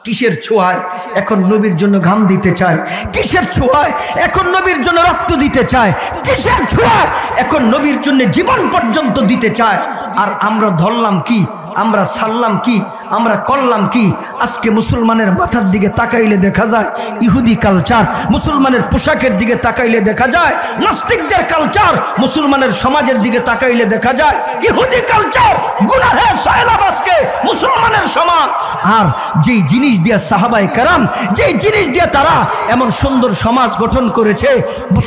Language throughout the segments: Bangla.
কিসের ছোঁয়ায় এখন নবীর জন্য ঘাম দিতে চায়? কিসের ছোঁয়ায় এখন নবীর জন্য রক্ত দিতে চায়? কিসের ছোঁয়ায় এখন নবীর জন্য জীবন পর্যন্ত দিতে চায়? আর আমরা ধরলাম কি, আমরা ছাড়লাম কি, আমরা করলাম কি? আজকে মুসলমানের মাথার দিকে তাকাইলে দেখা যায় ইহুদি কালচার, মুসলমানের পোশাকের দিকে তাকাইলে দেখা যায় নাস্তিকদের কালচার, মুসলমানের সমাজের দিকে তাকাইলে দেখা যায় ইহুদি কালচার, গুনাহের সয়লাব আজকে মুসলমানের সমাজ। আর যেই জিনিস দিয়ে সাহাবায়ে কেরাম, যেই জিনিস দিয়ে তারা এমন সুন্দর সমাজ গঠন করেছে,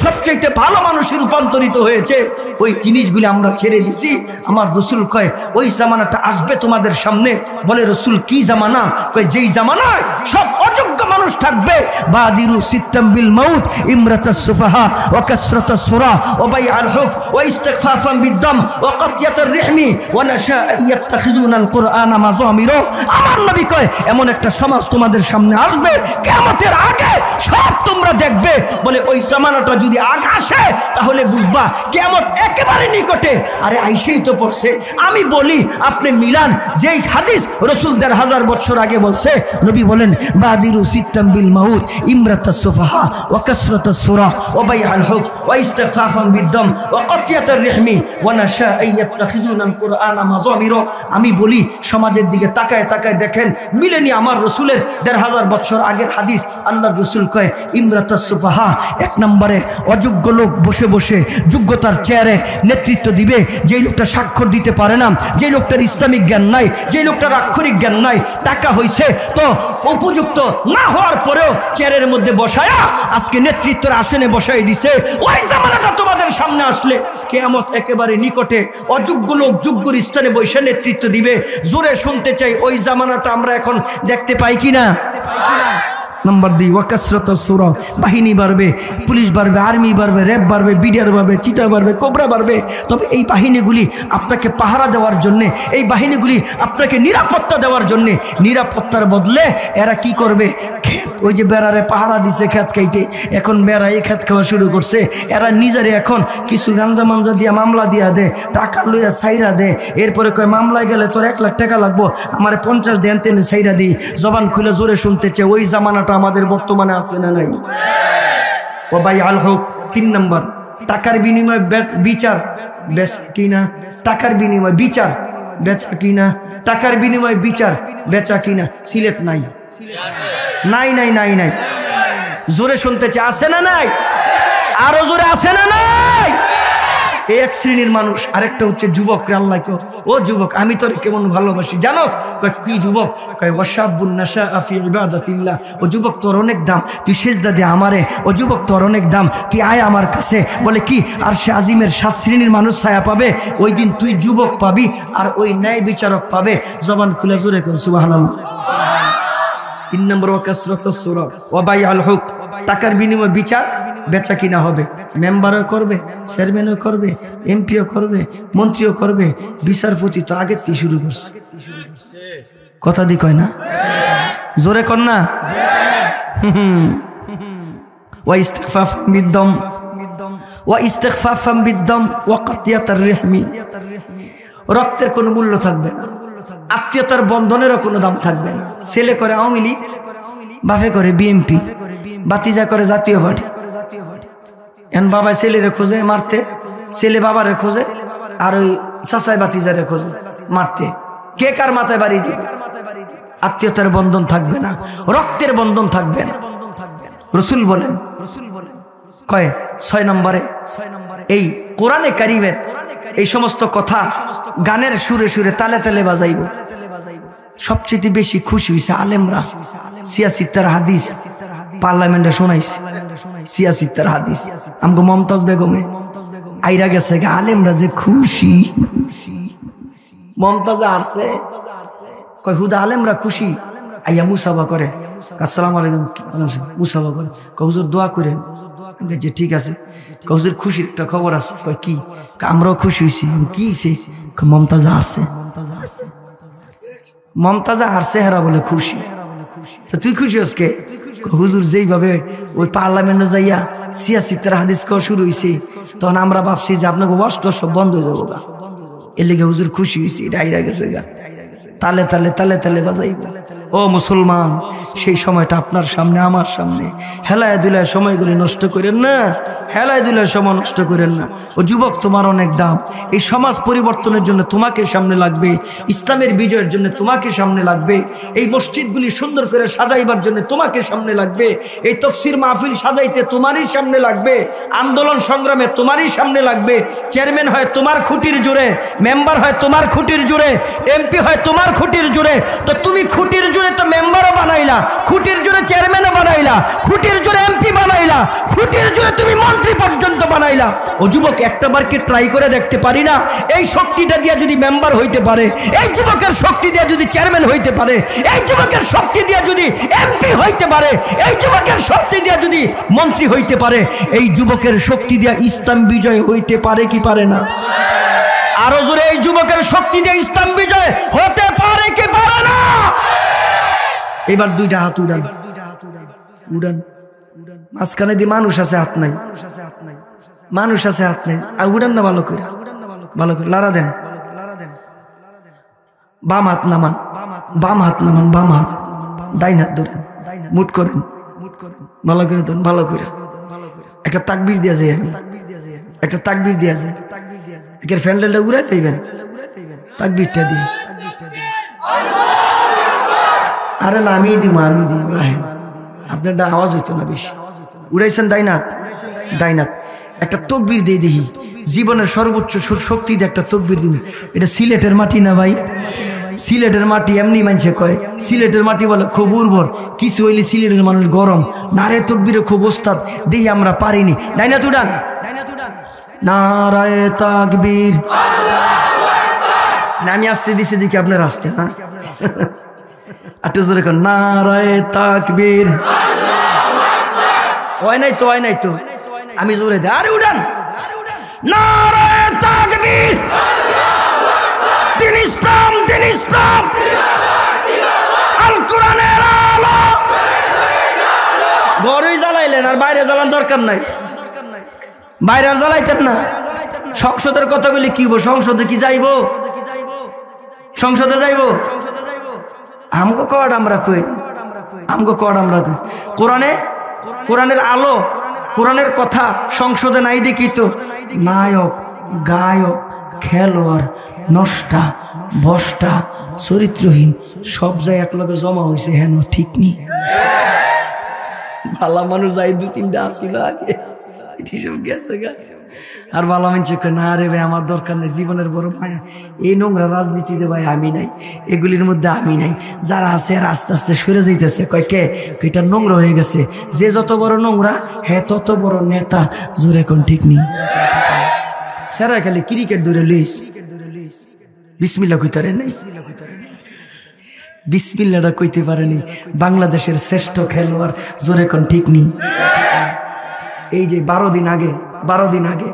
সবচেয়ে ভালো মানুষের রূপান্তরিত হয়েছে, ওই জিনিসগুলি আমরা ছেড়ে দিছি। আমার রসুল কয় ওই জামানাটা আসবে তোমাদের সামনে। বলে রসুল কি জামানা? কয় যেই জামানায় সব অযোগ্য মানুষ থাকবে। বাদিরু সিত্তাম বিল মাউত ইমরাতাস সুফাহা ওয়া কাসরাতাস সুরা ওয়া বাইআল হুক ওয়া ইস্তিগফাফান বিদ্দাম ওয়া কাতিয়াতার রিহমি ওয়া নাশা ইয়াত্তাখিযুনাল কুরআনা মাযামিরা। আমার নবী কয় এমন একটা সমাজ তোমাদের সামনে আসবে, কিয়ামতের আগে সব তোমরা দেখবে। বলে ওই জামানাটা যদি আগে আসে তাহলে বুঝবা কিয়ামত একেবারে নিকটে। আরে আইসেই তো পড়ছে। আমি বলি আপনি মিলান, যেই হাদিস রাসূল ১,৫০০ বছর আগে বলছে, নবী বলেন বাদিরু সিত্তাম বিল মাউত ইমরাতাস সুফাহা ওয়া কাসরাতাস সুরা ওয়া বাইআল হুক ওয়া ইস্তিগফাফান বিদ্দাম ওয়া কাতিয়াতার রিহমি ওয়া নাশা ইয়াত্তাখিযুনাল কুরআনা মাযামিরা। আমি বলি সমাজের দিকে তাকায় তাকায় দেখেন মিলেনি আমার রসুলের ১,৫০০ বছর আগের হাদিস। আল্লাহর রসুল কয় ইমরাতাস সুফাহা, এক নম্বরে অযোগ্য লোক বসে বসে যোগ্যতার চেয়ারে নেতৃত্ব দিবে, যেই লোকটা স্বাক্ষর দিতে পারে না, যেই লোকটার ইসলামিক জ্ঞান নাই, যেই লোকটার আক্ষরিক জ্ঞান নাই, টাকা হয়েছে তো উপযুক্ত না হওয়ার পরেও চেয়ারের মধ্যে বসায়া আজকে নেতৃত্বের আসনে বসাই দিছে। ওই জামানাটা তোমাদের সামনে আসলে কিয়ামত একেবারে নিকটে। অযোগ্য লোক যোগ্যর স্থানে বসে নেতৃত্ব দিবে। জোরে শুনতে চাই ওই জামানাটা আমরা এখন দেখতে পাই কিনা? নাম্বার ২ ওয়াকাসরাতাস সূরা, বাহিনী বাড়বে, পুলিশ বাড়বে, আর্মি বাড়বে, র্যাব বাড়বে, বিডিআর বাড়বে, চিতা বাড়বে, কোবরা বাড়বে। তবে এই বাহিনীগুলি আপনাকে পাহারা দেওয়ার জন্যে, এই বাহিনীগুলি আপনাকে নিরাপত্তা দেওয়ার জন্যে, নিরাপত্তার বদলে এরা কি করবে? ক্ষেত, ওই যে বেড়ারে পাহারা দিছে ক্ষেত খাইতে, এখন বেড়া এই ক্ষেত খাওয়া শুরু করছে। এরা নিজেরে এখন কিছু গাঞ্জা মাঞ্জা দিয়া মামলা দিয়া দে, টাকা লইয়া সাইরা দে, এরপরে কয় মামলায় গেলে তোর ১ লাখ টাকা লাগবো, আমার ৫০ দেন তেনে সাইরা দিই। জবান খুলে জোরে শুনতে চাই ওই জামানাটা আমাদের বর্তমানে আছে না নাই? ও ভাই আল হক ৩ নম্বর, টাকার বিনিময়ে বিচার বেচা কিনা, টাকার বিনিময়ে বিচার বেচা কিনা, টাকার বিনিময়ে বিচার বেচা কিনা। সিলেট নাই? নাই নাই নাই নাই। জোরে শুনতে চাই আছে না নাই? আরো জোরে আছে না নাই? এই এক শ্রেণীর মানুষ। আরেকটা হচ্ছে যুবক রে আল্লাহ কেউ, ও যুবক আমি তোর কেমন ভালোবাসি জানোস? কয় কি যুবক? কয় ওয়াশাবুন নাশাআ ফি ইবাদাতিল্লাহ। ও যুবক তোর অনেক দাম, তুই সিজদা দে আমারে। ও যুবক তোর অনেক দাম, তুই আয় আমার কাছে। বলে কি? আরশে আজিমের ৭ শ্রেণীর মানুষ ছায়া পাবে। ওই দিন তুই যুবক পাবি আর ওই ন্যায় বিচারক পাবে। জবান খুলে জোরে কোন সুবহানাল্লাহ। ৩ নম্বর ওয়াকাসরাতাস সূরা ওয়া বাইআল হুক, টাকার বিনিময়ে বিচার বেচা কিনা হবে। মেম্বারও করবে, চেয়ারম্যানও করবে, এমপিও করবে, মন্ত্রীও করবে, বিচারপতি তো আগের থেকে শুরু করছে। কথা দি কয় না? জোরে কর না। ওয়া ইস্তিগফাফান বিদ্দাম ওয়া ইস্তিগফাফান বিদ্দাম ওয়া কাতিয়াতার রিহমি। রক্তের কোনো মূল্য থাকবে না, আত্মীয়তার বন্ধনেরও কোনো দাম থাকবে না। ছেলে করে আওয়ামী লীগ, বাপে করে বিএনপি, বাতিজা করে জাতীয় পার্টি। এখন বাবা ছেলেরে খোঁজে মারতে, ছেলে বাবারে খোঁজে, আর ওই চাচাই বাতিজারে খোঁজে মারতে। কে কার মাথায় বাড়ি দিবে? আত্মীয়তার বন্ধন থাকবে না, রক্তের বন্ধন থাকবে না। রসুল বলেন কয় ৬ নম্বরে এই কোরআনে কারিমের এই সমস্ত কথা গানের সুরে সুরে তালে তালে বাজাইব। সবচেয়ে বেশি খুশি হয়েছে আলেমরা। সিয়াসিত্তার হাদিস পার্লামেন্টে শোনাইছে, সিয়াসিত্তার হাদিস আমগো মমতাজ বেগমে আইরা গেছে, আলেমরা যে খুশি। মমতাজে আসছে, কয় হুদা আলেমরা খুশি। আইয়া মুসাফা করে, আসসালামু আলাইকুম, মুসাফা করে, হুজুর দোয়া করেন। যে ঠিক আছে। হুজুর খুশির একটা খবর আছে। কয় কি? আমরাও খুশি হয়েছি। কি হয়েছে? মমতাজা হারছে। মমতাজা হারছে, হেরা বলে খুশি। তো তুই খুশি আজকে? হুজুর যেইভাবে ওই পার্লামেন্টে যাইয়া সিয়াসিত্তার হাদিস খাওয়া শুরু হয়েছে, তখন আমরা ভাবছি যে আপনাকে অষ্ট সব বন্ধ হয়ে যাবো গা। এর লেগে হুজুর খুশি হয়েছে, এটা আইরা গেছে গা। তালে তালে তালে তালে বাজাই। ও মুসলমান, সেই সময়টা আপনার সামনে, আমার সামনে। হেলায় দুলায় সময়গুলি নষ্ট করেন না, হেলায় দুলায় সময় নষ্ট করেন না। ও যুবক, তোমার অনেক দাম। এই সমাজ পরিবর্তনের জন্য তোমাকে সামনে লাগবে, ইসলামের বিজয়ের জন্য তোমাকে সামনে লাগবে, এই মসজিদগুলি সুন্দর করে সাজাইবার জন্য তোমাকে সামনে লাগবে, এই তফসির মাহফিল সাজাইতে তোমারই সামনে লাগবে, আন্দোলন সংগ্রামে তোমারই সামনে লাগবে। চেয়ারম্যান হয় তোমার খুঁটির জোরে, মেম্বার হয় তোমার খুঁটির জোরে, এমপি হয় তোমার খুঁটির জোরে। তো তুমি খুঁটির জোরে তো মেম্বারও বানাইলা, খুঁটির জোরে চেয়ারম্যানও বানাইলা, খুঁটির জোরে এমপি বানাইলা, খুঁটির জোরে তুমি মন্ত্রী পর্যন্ত বানাইলা। ও যুবক, একটা বার কি ট্রাই করে দেখতে পারি না? এই শক্তিটা দিয়ে যদি মেম্বার হইতে পারে, এই যুবকের শক্তি দিয়ে যদি চেয়ারম্যান হইতে পারে, এই যুবকের শক্তি দিয়ে যদি এমপি হইতে পারে, এই যুবকের শক্তি দিয়ে যদি মন্ত্রী হইতে পারে, এই যুবকের শক্তি দিয়ে ইসলাম বিজয় হইতে পারে কি পারে না? আরো জোরে, এই যুবকের শক্তি দিয়ে ইসলাম বিজয় হতে পারে কি পারে না? এবার দুইটা হাত উড়ান, উড়ান। মাঝখানে দিয়ে মানুষ আছে, হাত নাই, মানুষ আছে, হাত নাই। আর উড়ান না, ভালো করে, ভালো করে লারা দেন। বাম হাত নামান, বাম হাত নামান, বাম হাত, ডাইন হাত ধরেন, মুট করেন, ভালো করে দেন, ভালো করে। একটা তাকবীর দেওয়া যায়, আমি একটা তাকবীর দেওয়া যায়, একের ফ্যান্ডেলটা উড়াই দিবেন তাকবীরটা দিয়ে। আরে না, আমি দিব, আমি দিব, আপনার আওয়াজ হইতো না বেশি। উড়াইছেন ডাইন হাত, ডাইন হাত। একটা তকবীর দিয়ে দেখি, জীবনের সর্বোচ্চ শক্তি দিয়ে একটা তকবীর দিন। এটা সিলেটের মাটি না ভাই, সিলেটের মাটি এমনি মানুষে কয়, সিলেটের মাটি বলে খুব উর্বর, কিছু হইলে সিলেটের মানুষ গরম। নারে তকবীরে খুব ওস্তাদ, দেখি আমরা পারিনি। ডাইন হাত উড়ান, নারায়ে তাকবীর। না, আমি আসতে দিছি দেখি আপনার আসতে, হ্যাঁ একটু জোরে কর, নারায়ে তাকবীর। হয় নাই তো, হয় নাই তো, আমি জোরে দিই। আরে উড়ান, নারায়ে তাকবীর। দিন ইসলাম, দিন ইসলাম, আল কোরআনের আলো। ঘরেই জ্বালাইলেন, আর বাইরে জ্বালান দরকার নাই, বাইরে আর জ্বালাইতেন না। সংসদের কথাগুলি কি হবো? সংসদে কি যাইব? সংসদে যাইব? আমগো কড আমরা কই, আমগো কড আমরা কই। কোরআনে, কোরআনের আলো, কোরআনের কথা সংসদে নাই দেখি তো নায়ক, গায়ক, খেলোয়াড়, নষ্টা, বষ্টা, চরিত্রহীন সব যায় একলগে জমা হয়েছে। হেন ঠিক নি? ভালো মানুষ যাই দু তিনটা আসিল আগে, আর ভালো মানুষ না রে ভাই, আমার দরকার নেই, জীবনের বড় মায়া। এই নোংরা রাজনীতিতে ভাই আমি নাই, এগুলির মধ্যে আমি নাই। যারা আছে আর আস্তে আস্তে সরে যাইতেছে। কয় কে? এটা নোংরা হয়ে গেছে। যে যত বড় নোংরা, হ্যাঁ তত বড় নেতা। জোরে কোন ঠিক নেই? সেরা খালি ক্রিকেট দূরে লইস, বিসমিল্লাহ কইতে পারে নাই, বিসমিল্লাহটা কইতে পারেনি। বাংলাদেশের শ্রেষ্ঠ খেলোয়াড়, জোরে কোন ঠিক নেই? এই যে 12 দিন আগে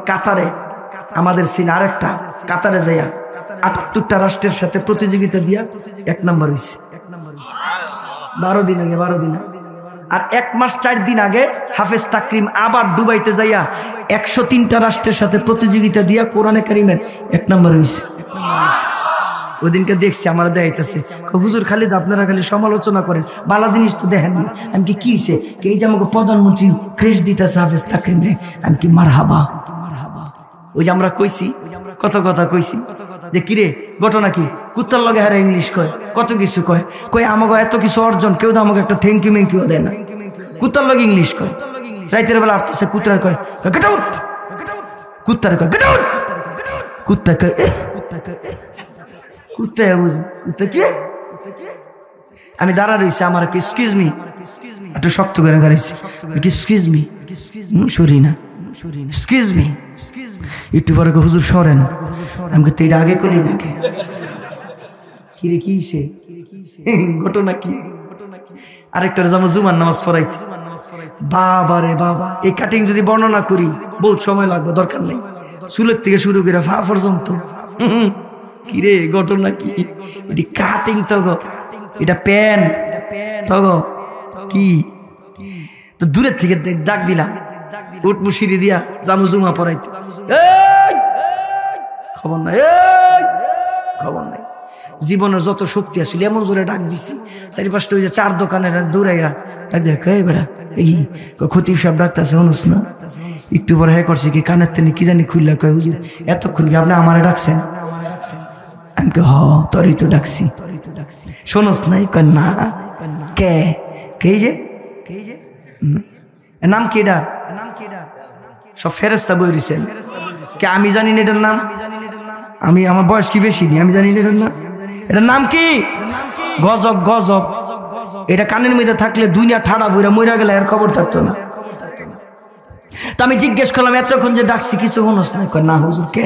কাতারে আমাদের ছিল আরেকটা, কাতারে যাইয়া 78টা রাষ্ট্রের সাথে প্রতিযোগিতা দিয়া 1 নম্বর হয়েছে। 12 দিন আগে, 12 দিন আগে। আর 1 মাস 4 দিন আগে হাফেজ তাকরিম আবার দুবাইতে যাইয়া 103টা রাষ্ট্রের সাথে প্রতিযোগিতা দিয়া কোরআনে কারিমের 1 নম্বর হয়েছে। ওদিনকে দেখছি, আমার দেখাইতেছে, হুজুর খালিদ আপনারা খালি সমালোচনা করেন, ভালো জিনিস তো দেখেন না। আমি কি কিছে, এই যে আমাকে প্রধানমন্ত্রী ক্রেশ দিতেছে হাফেজ তাকরিম রে, আমি কি মারহাবা। ওই যে আমরা কইছি, কত কথা কইছি যে কিরে ঘটনা কি, কুত্তার লগে হারে ইংলিশ কয়, কত কিছু কয়, কই আমাকে এত কিছু অর্জন, কেউ তো আমাকে একটা থ্যাংক ইউ মেঙ্কিও দেয় না। কুত্তার লগে ইংলিশ কয়, রাইতের বেলা আসতেছে কুত্তার কয় গেট আউট, কুত্তার কয় গেট আউট, কুত্তা কয় কুত্তা বুঝি কুত্তা কি। আমি দাঁড়া রয়েছি, আমার এক্সকিউজ মি, একটু শক্ত করে গাড়িছি, এক্সকিউজ মি, সরি না, এক্সকিউজ মি, একটু পরে হুজুর সরেন। আমি তো এটা আগে করি নাকি? কিরে কিছে ঘটনা কি? আরেকটার যেমন জুমার নামাজ পড়াইতে, বাবা রে বাবা, এই কাটিং যদি বর্ণনা করি বহুত সময় লাগবে, দরকার নেই। চুলের থেকে শুরু করে ফা পর্যন্ত। কিরে ঘটনা কি? এটি কাটিং তো গো, এটা প্যান তো গো, কি তো দূরের থেকে ডাক দিলাম, উঠবো সিঁড়ি দিয়া জামু জুমা পড়াইতে, খবর নাই, খবর নাই। জীবনের যত শক্তি আসছিল এমন জোরে ডাক দিছি, চারিপাশটা ওই যে চার দোকানের দৌড়াইয়া ডাক দেখ বেড়া এই খতিব সাহেব ডাকতেছে হনুস না। একটু পরে হ্যাঁ করছে কি কানের তেনে কি জানি খুললা, কয় হুজুর এতক্ষণ কি আপনি আমারে ডাকছেন? আমি হ তোরই তো ডাকছি, শোনস নাই? কয় না। কে কে যে নাম কি ডার? সব ফেরেস্তা বই রয়েছেন কে? আমি জানি না এটার নাম। আমি আমার বয়স কি বেশি নি, আমি জানি না এটার নাম। এটার নাম কি? গজব। গজব এটা কানের মধ্যে থাকলে দুনিয়া ঠাড়া বইরা মইরা গেলে এর খবর থাকতো না। তো আমি জিজ্ঞেস করলাম এতক্ষণ যে ডাকছি কিছু শোনস না? কয় না হুজুর। কে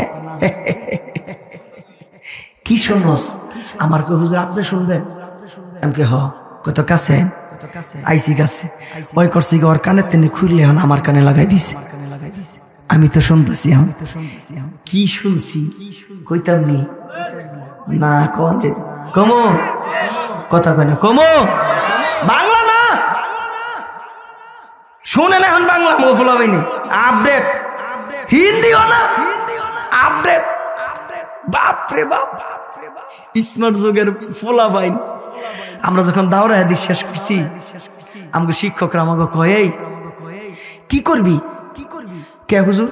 কি শোনস? আমার কে হুজুর আপনি শুনবেন? আমি কে হ কত কাছে আইসি কাছে ওই করছি ওর কানের তেনে খুললে হন আমার কানে লাগাই দিছে। আমি তো শুনতেছি এখন। কি শুনছি কইতাম নি না কোন যেত কমো কথা কয় না কমো বাংলা না শুনে না এখন বাংলা মোফলা হয়নি আপডেট হিন্দিও না আপডেট। বাপরে বাপ স্মার্ট যুগের ফোলা পাইন। আমরা যখন দাওরা হাদিস শেষ করছি আমাকে শিক্ষকরা আমাকে কয় এই কি করবি? কে হুজুর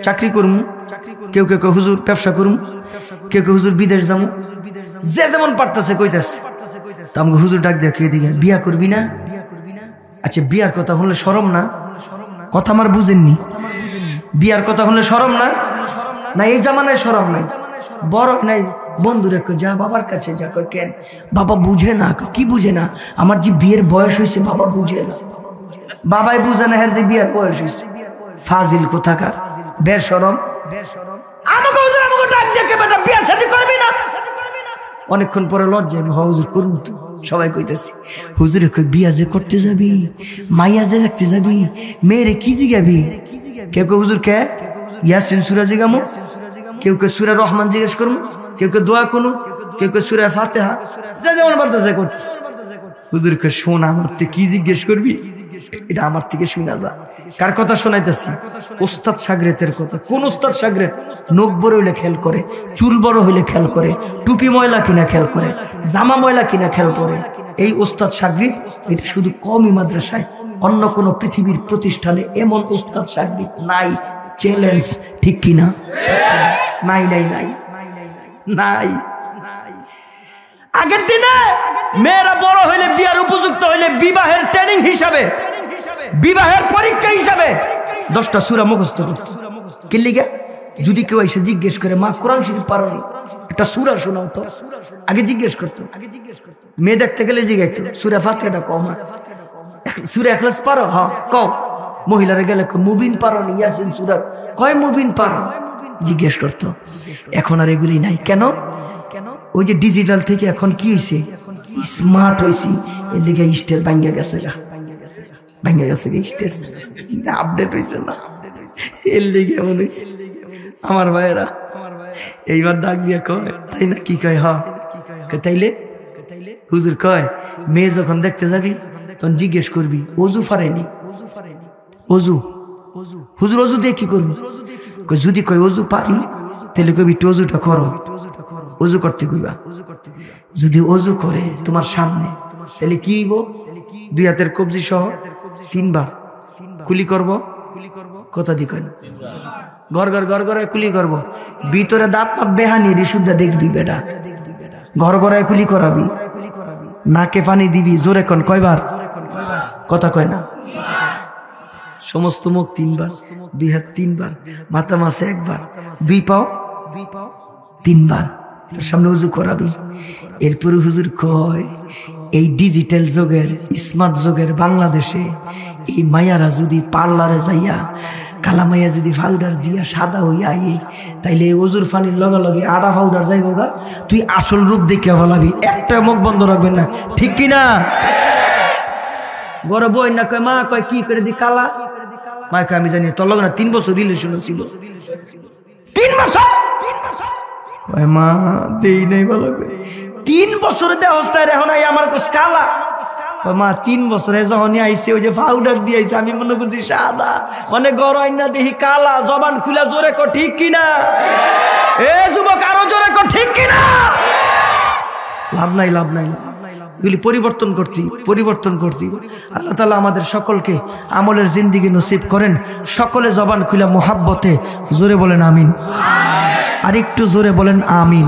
চাকরি করমু, কেউ কেউ কে হুজুর ব্যবসা করমু, কেউ কেউ হুজুর বিদেশ যাবো, যে যেমন পারতেছে কইতেছে। তো আমাকে হুজুর ডাক দেয় কে দিকে বিয়া করবি না? আচ্ছা বিয়ার কথা হলে শরম না? কথা আমার বুঝেননি। বিয়ার কথা হলে শরম না? না এই জামানায় শরম নাই, বড় নাই। বন্ধুরে যা বাবার কাছে যা, কয় কেন? বাবা বুঝে না। কি বুঝে না? আমার যে বিয়ের বয়স হয়েছে বাবা বুঝে না। বাবাই বুঝে না হ্যাঁ যে বিয়ের বয়স হয়েছে। ফাজিল কোথাকার বেশরম। আমাকে হুজুর আমাকে ডাক দেখে বেটা বিয়ে শাদী করবি না? অনেকক্ষণ পরে লজ্জা আমি হুজুর করবো তো। সবাই কইতেছি হুজুরে কই বিয়া যে করতে যাবি, মাইয়া যে দেখতে যাবি, মেয়েরে কি জিগাবি? কেউ কেউ হুজুর কে ইয়াসিন সূরা জিগামু, কেউ কেউ সূরা রহমান জিজ্ঞেস করমু, কেউ কেউ দোয়া কুনু, কেউ কেউ সূরা ফাতিহা, যে যেমন পারতেছে করতেছে। হুজুর কে শোন আমার থেকে কি জিজ্ঞেস করবি এটা আমার থেকে শুনা যা। কার কথা শোনাইতেছি? উস্তাদ শাগরেতের কথা। কোন উস্তাদ শাগরেত? নখ বড় হইলে খেয়াল করে, চুল বড় হইলে খেয়াল করে, টুপি ময়লা কিনা খেয়াল করে, জামা ময়লা কিনা খেয়াল করে। এই উস্তাদ শাগরিত এটা শুধু কওমি মাদ্রাসায়, অন্য কোনো পৃথিবীর প্রতিষ্ঠানে এমন উস্তাদ শাগরিত নাই। চ্যালেঞ্জ ঠিক কিনা? নাই নাই নাই নাই। আগের দিনে মেয়েরা বড় হইলে বিয়ার উপযুক্ত হইলে বিবাহের ট্রেনিং হিসাবে, বিবাহের পরীক্ষা হিসাবে 10টা সূরা মুখস্থ করত। কি লিগা? যদি কেউ এসে জিজ্ঞেস করে মা কোরআন শরীফ পারোনি, একটা সূরা শোনাও তো, আগে জিজ্ঞেস করতো। মেয়ে দেখতে গেলে জিজ্ঞাসা সূরা ফাতিহাটা কও, মা সূরা ইখলাস পারো? হ্যাঁ কও। মহিলারা গেলে মুবিন পারোনি, ইয়াসিন সূরা কয় মুবিন পারো, জিজ্ঞেস করতো। এখন আর এগুলি নাই। কেন? ওই যে ডিজিটাল থেকে এখন কি হয়েছে, স্মার্ট হয়েছি, এর লিগে স্টেজ ভাঙ্গা গেছে, ভাঙ্গা গেছে স্টেজ, আপডেট হয়েছে না, এর লিগে এমন হয়েছে। আমার ভাইয়েরা এইবার ডাক দিয়ে কয় তাই না? কি কয়? হ্যাঁ তাইলে হুজুর কয় মেয়ে যখন দেখতে যাবি তখন জিজ্ঞেস করবি অজু ফারেনি? অজু হুজুর অজু দিয়ে কি করবি? যদি কয় অজু পারি তাহলে কবি একটু অজুটা করো, অজু করতে কইবা। যদি অজু করে তোমার সামনে তাহলে কি হইব? 2 হাতের কবজি সহ 3 বার কুলি করব। কথা দি কয় ঘর ঘর ঘর ঘরে কুলি করব। ভিতরে দাঁত পাত বেহানি রিসুদ্ধা দেখবি বেটা, ঘর ঘরে কুলি করাবি, নাকে পানি দিবি। জোরে কোন কয়বার? কথা কয় না। সমস্ত মুখ 3 বার, 2 হাত 3 বার, মাথা মাসে 1 বার, 2 পাও 3 বার তোর সামনে উজু করাবি। এরপরে হুজুর কয় এই ডিজিটাল যুগের স্মার্ট যুগের বাংলাদেশে এই মায়ারা যদি পার্লারে যাইয়া কালা মাইয়া যদি পাউডার দিয়া সাদা হইয়া তাইলে এই অজুর ফানির লগে লগে আটা পাউডার যাইব গা। তুই আসল রূপ দেখে বলাবি, একটা মুখ বন্ধ রাখবেন না, ঠিক কিনা? ঘরে বই না কয় মা কয় কি করে দি কালা, মা কয় আমি জানি তোর লগে না 3 বছর রিলেশন ছিল। 3 বছর? কয় মা দেই নাই ভালো করে। 3 বছরে দেহ অবস্থায় এখন আমার কালা। কয় মা 3 বছরে যখনই আইসে ওই যে পাউডার দিয়ে আইসে আমি মনে করছি সাদা, মানে গড়াই না দেখি কালা। জবান খুলা জোরে কো ঠিক কিনা? এ যুবক আরো জোরে কো ঠিক কিনা? লাভ নাই, লাভ নাই, এগুলি পরিবর্তন করতে। আল্লাহ তাআলা আমাদের সকলকে আমলের জিন্দিগি নসিব করেন। সকলে জবান খুলে মোহাব্বতে জোরে বলেন আমিন, আর একটু জোরে বলেন আমিন।